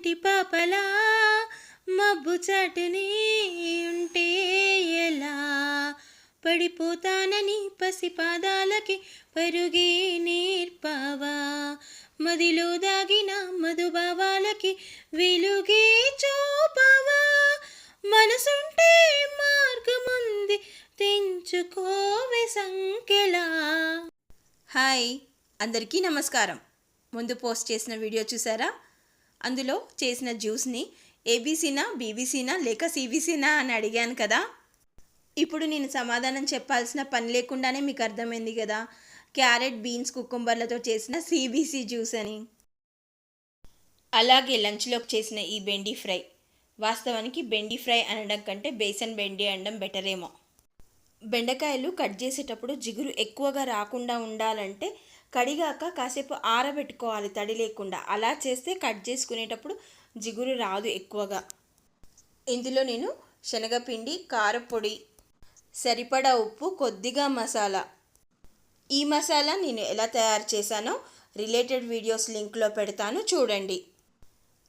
చిట్టి పాపలా మబ్బు చాటునే ఉంటే ఎలా పడిపోతానని పసిపాదాలకి పరుగే నేర్పావా మదిలో దాగిన మధుభావాలకి వెలుగే చూపవా మనసుంటే మార్గముంది తెంచుకోవే సంకెలా. హాయ్, అందరికీ నమస్కారం. ముందు పోస్ట్ చేసిన వీడియో చూసారా? అందులో చేసిన జ్యూస్ని ఏబీసీనా, బీబీసీనా లేక సిబిసినా అని అడిగాను కదా. ఇప్పుడు నేను సమాధానం చెప్పాల్సిన పని లేకుండానే మీకు అర్థమైంది కదా, క్యారెట్, బీన్స్, కుకుంబర్లతో చేసిన సిబిసి జ్యూస్ అని. అలాగే లంచ్లోకి చేసిన ఈ బెండి ఫ్రై, వాస్తవానికి బెండి ఫ్రై అనడం కంటే బేసన్ బెండి అనడం బెటర్ ఏమో. బెండకాయలు కట్ చేసేటప్పుడు జిగురు ఎక్కువగా రాకుండా ఉండాలంటే కడిగాక కాసేపు ఆరబెట్టుకోవాలి తడి లేకుండా. అలా చేస్తే కట్ చేసుకునేటప్పుడు జిగురు రాదు ఎక్కువగా. ఇందులో నేను శనగపిండి, కారపొడి, సరిపడా ఉప్పు, కొద్దిగా మసాలా. ఈ మసాలా నేను ఎలా తయారు చేశానో రిలేటెడ్ వీడియోస్ లింక్లో పెడతాను, చూడండి.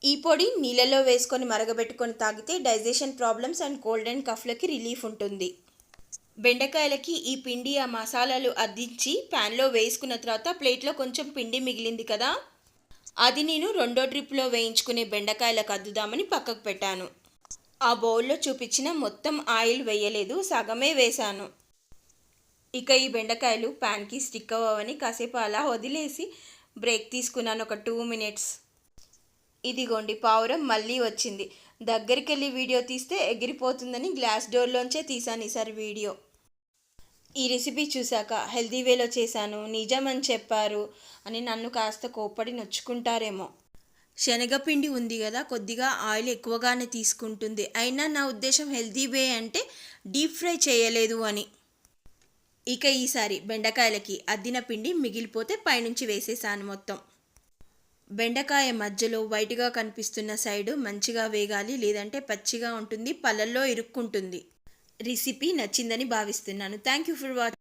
ఈ పొడి నీళ్ళలో వేసుకొని మరగబెట్టుకొని తాగితే digestion problems and cold and కఫ్లకి రిలీఫ్ ఉంటుంది. బెండకాయలకి ఈ పిండి ఆ మసాలాలు అద్దించి ప్యాన్లో వేసుకున్న తర్వాత ప్లేట్లో కొంచెం పిండి మిగిలింది కదా, అది నేను రెండో ట్రిప్లో వేయించుకునే బెండకాయలకు అద్దుదామని పక్కకు పెట్టాను. ఆ బౌల్లో చూపించిన మొత్తం ఆయిల్ వేయలేదు, సగమే వేశాను. ఇక ఈ బెండకాయలు ప్యాన్కి స్టిక్ అవ్వవని కాసేపు అలా వదిలేసి బ్రేక్ తీసుకున్నాను, ఒక 2 minutes. ఇదిగోండి, పావురం మళ్ళీ వచ్చింది. దగ్గరికి వెళ్ళి వీడియో తీస్తే ఎగిరిపోతుందని గ్లాస్ డోర్లోంచే తీశాను ఈసారి వీడియో. ఈ రెసిపీ చూశాక హెల్దీ వేలో చేశాను, నిజమని చెప్పారు అని నన్ను కాస్త కోప్పడి నొచ్చుకుంటారేమో. శనగపిండి ఉంది కదా, కొద్దిగా ఆయిల్ ఎక్కువగానే తీసుకుంటుంది. అయినా నా ఉద్దేశం హెల్దీ వే అంటే డీప్ ఫ్రై చేయలేదు అని. ఇక ఈసారి బెండకాయలకి అద్దిన పిండి మిగిలిపోతే పైనుంచి వేసేసాను మొత్తం. బెండకాయ మధ్యలో వైట్గా కనిపిస్తున్న సైడు మంచిగా వేగాలి, లేదంటే పచ్చిగా ఉంటుంది, పళ్ళల్లో ఇరుక్కుంటుంది. రెసిపీ నచ్చిందని భావిస్తున్నాను. Thank you for watching.